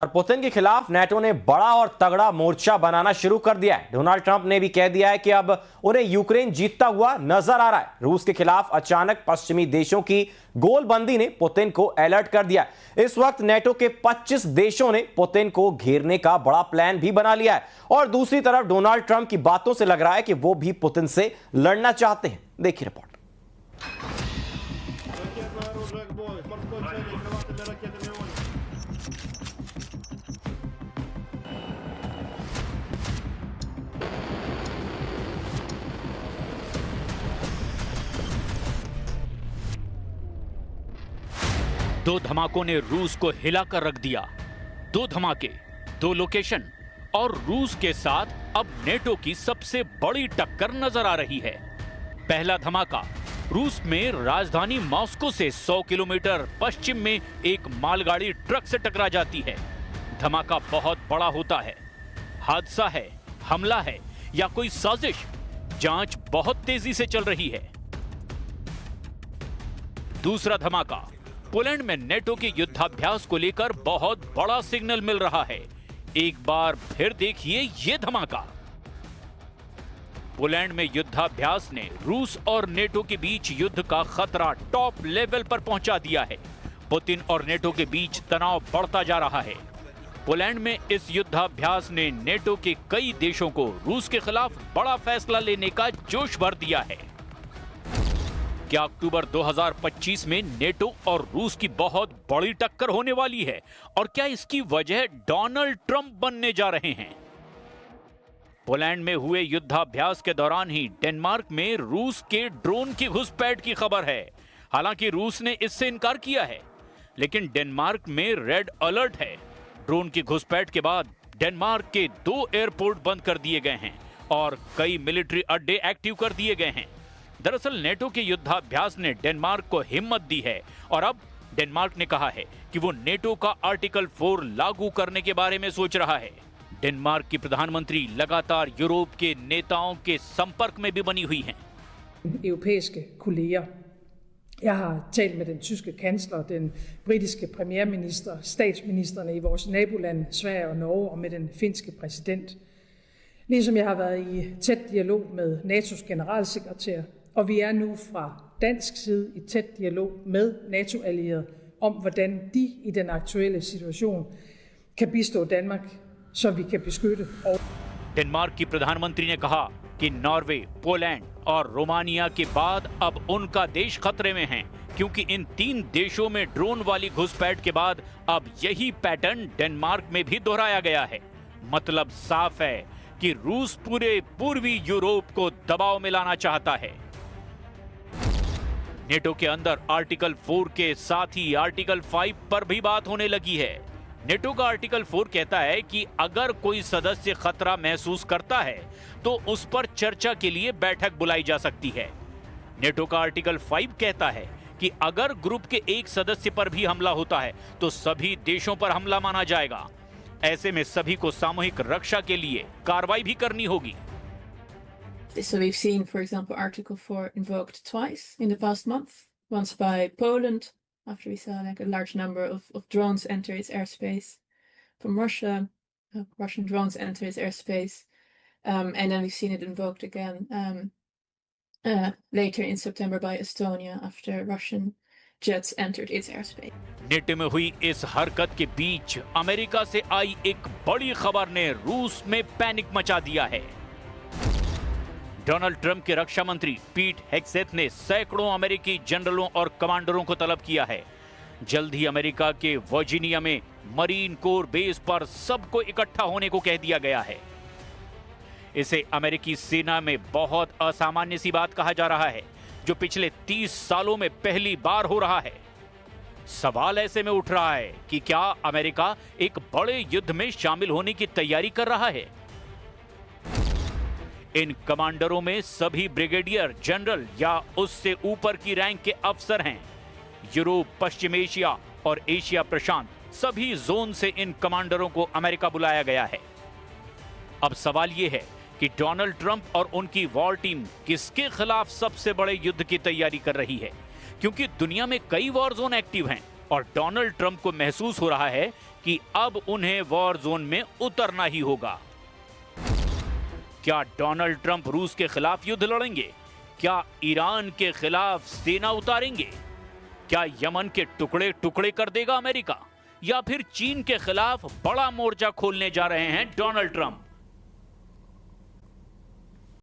और पुतिन के खिलाफ नेटो ने बड़ा और तगड़ा मोर्चा बनाना शुरू कर दिया है। डोनाल्ड ट्रंप ने भी कह दिया है कि अब उन्हें यूक्रेन जीतता हुआ नजर आ रहा है। रूस के खिलाफ अचानक पश्चिमी देशों की गोलबंदी ने पुतिन को अलर्ट कर दिया है। इस वक्त नेटो के 25 देशों ने पुतिन को घेरने का बड़ा प्लान भी बना लिया है और दूसरी तरफ डोनाल्ड ट्रंप की बातों से लग रहा है कि वो भी पुतिन से लड़ना चाहते हैं। देखिए रिपोर्ट। दो धमाकों ने रूस को हिलाकर रख दिया। दो धमाके, दो लोकेशन और रूस के साथ अब नेटो की सबसे बड़ी टक्कर नजर आ रही है। पहला धमाका रूस में राजधानी मॉस्को से 100 किलोमीटर पश्चिम में एक मालगाड़ी ट्रक से टकरा जाती है। धमाका बहुत बड़ा होता है। हादसा है, हमला है या कोई साजिश? जांच बहुत तेजी से चल रही है। दूसरा धमाका पोलैंड में नेटो के युद्धाभ्यास को लेकर बहुत बड़ा सिग्नल मिल रहा है। एक बार फिर देखिए ये धमाका। पोलैंड में युद्धाभ्यास ने रूस और नेटो के बीच युद्ध का खतरा टॉप लेवल पर पहुंचा दिया है। पुतिन और नेटो के बीच तनाव बढ़ता जा रहा है। पोलैंड में इस युद्धाभ्यास ने नेटो के कई देशों को रूस के खिलाफ बड़ा फैसला लेने का जोश भर दिया है। क्या अक्टूबर 2025 में नेटो और रूस की बहुत बड़ी टक्कर होने वाली है? और क्या इसकी वजह डोनाल्ड ट्रंप बनने जा रहे हैं? पोलैंड में हुए युद्धाभ्यास के दौरान ही डेनमार्क में रूस के ड्रोन की घुसपैठ की खबर है। हालांकि रूस ने इससे इनकार किया है, लेकिन डेनमार्क में रेड अलर्ट है। ड्रोन की घुसपैठ के बाद डेनमार्क के 2 एयरपोर्ट बंद कर दिए गए हैं और कई मिलिट्री अड्डे एक्टिव कर दिए गए हैं। दरअसल नेटो के युद्धाभ्यास ने डेनमार्क को हिम्मत दी है और अब डेनमार्क ने कहा है कि वो नेटो का आर्टिकल 4 लागू करने के बारे में सोच रहा है। डेनमार्क की प्रधानमंत्री लगातार यूरोप के नेताओं के संपर्क में भी बनी हुई हैं। Europæiske kolleger. Jeg har talt med den tyske kansler, den britiske premierminister, statsministerne i vores nabolande Sverige og Norge og med den finske præsident. Ligesom jeg har været i tæt dialog med NATO's generalsekretær, og vi er nu fra dansk side i tæt dialog med NATO-allierede om, hvordan de i den aktuelle situation kan bistå Danmark, så vi kan beskytte. Denmark की प्रधानमंत्री ने कहा कि Norway, Poland और Romania के बाद अब उनका देश खतरे में है, क्योंकि इन 3 देशों में ड्रोन वाली घुसपैठ के बाद अब यही पैटर्न डेनमार्क में भी दोहराया गया है। मतलब साफ है कि रूस पूरे पूर्वी यूरोप को दबाव में लाना चाहता है। नेटो के अंदर आर्टिकल 4 के साथ ही आर्टिकल 5 पर भी बात होने लगी है। नेटो का आर्टिकल 4 कहता है कि अगर कोई सदस्य खतरा महसूस करता है तो उस पर चर्चा के लिए बैठक बुलाई जा सकती है। नेटो का आर्टिकल 5 कहता है कि अगर ग्रुप के एक सदस्य पर भी हमला होता है तो सभी देशों पर हमला माना जाएगा। ऐसे में सभी को सामूहिक रक्षा के लिए कार्रवाई भी करनी होगी। So we've seen, for example, Article 4 invoked twice in the past month. Once by Poland, after we saw like a large number of drones enter its airspace from Russia. Russian drones enter its airspace. And then we've seen it invoked again later in September by Estonia after Russian jets entered its airspace. NATO में हुई इस हरकत के बीच America से आई एक बड़ी खबर ने रूस में पैनिक मचा दिया है। डोनाल्ड ट्रंप के रक्षा मंत्री पीट हेग्सेथ ने सैकड़ों अमेरिकी जनरलों और कमांडरों को तलब किया है। जल्द ही अमेरिका के वर्जीनिया में मरीन कोर बेस पर सबको इकट्ठा होने को कह दिया गया है। इसे अमेरिकी सेना में बहुत असामान्य सी बात कहा जा रहा है, जो पिछले 30 सालों में पहली बार हो रहा है। सवाल ऐसे में उठ रहा है कि क्या अमेरिका एक बड़े युद्ध में शामिल होने की तैयारी कर रहा है? इन कमांडरों में सभी ब्रिगेडियर जनरल या उससे ऊपर की रैंक के अफसर हैं। यूरोप, पश्चिम एशिया और एशिया प्रशांत सभी जोन से इन कमांडरों को अमेरिका बुलाया गया है। अब सवाल यह है कि डोनाल्ड ट्रंप और उनकी वॉर टीम किसके खिलाफ सबसे बड़े युद्ध की तैयारी कर रही है, क्योंकि दुनिया में कई वॉर जोन एक्टिव हैं और डोनाल्ड ट्रंप को महसूस हो रहा है कि अब उन्हें वॉर जोन में उतरना ही होगा। क्या डोनाल्ड ट्रंप रूस के खिलाफ युद्ध लड़ेंगे? क्या ईरान के खिलाफ सेना उतारेंगे? क्या यमन के टुकड़े टुकड़े कर देगा अमेरिका? या फिर चीन के खिलाफ बड़ा मोर्चा खोलने जा रहे हैं डोनाल्ड ट्रंप?